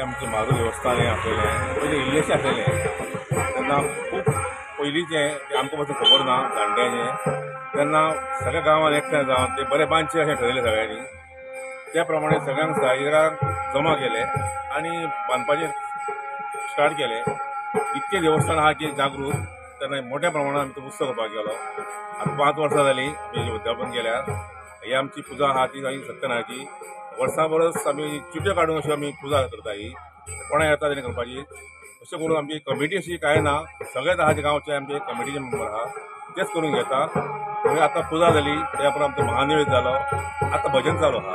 आमचे मारू देवस्थान हे आसलेलें पयलीं इल्लेशें आसलेलें तेन्ना खूब पयलींचें आमकां मातशें खबर ना जाणट्यांचें तेन्ना सगळ्या गांवांत एकठांय जावन ते बरे बांदचे अशें ठरयलें सगळ्यांनी त्या प्रमाणे सगळ्यांक साहित्याक जमा केले आनी बांदपाचें स्टार्ट केलें इतकें देवस्थान आहा की जागृत तेन्ना मोठ्या प्रमाणांत आमी तो उत्सव करपाक गेलो आतां 5 वर्सां जालीं आमी उद्यापन केल्यार ही आमची पुजा आहा ती सत्यनारायणाची वर्सां परस आमी चिट्यो काडून अश्यो आमी पुजा करता ही कोणाय येता तेणी करपाची अशें करून आमची कमिटी अशी कांय ना सगळेच आहा जे गांवचे आमचे कमिटीचे मेंबर आहा तेच करून घेता मागीर आतां पुजा जाली त्या उपरांत आमचो महानिवेद जालो आतां भजन चालू आहा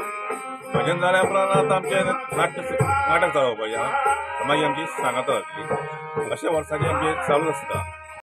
भजन जाल्या उपरांत आतां आमचें नाटक चालू जावपाचें आहा मागीर आमची सांगाता जातली अशें वर्सांची आमचें चालूच आसता.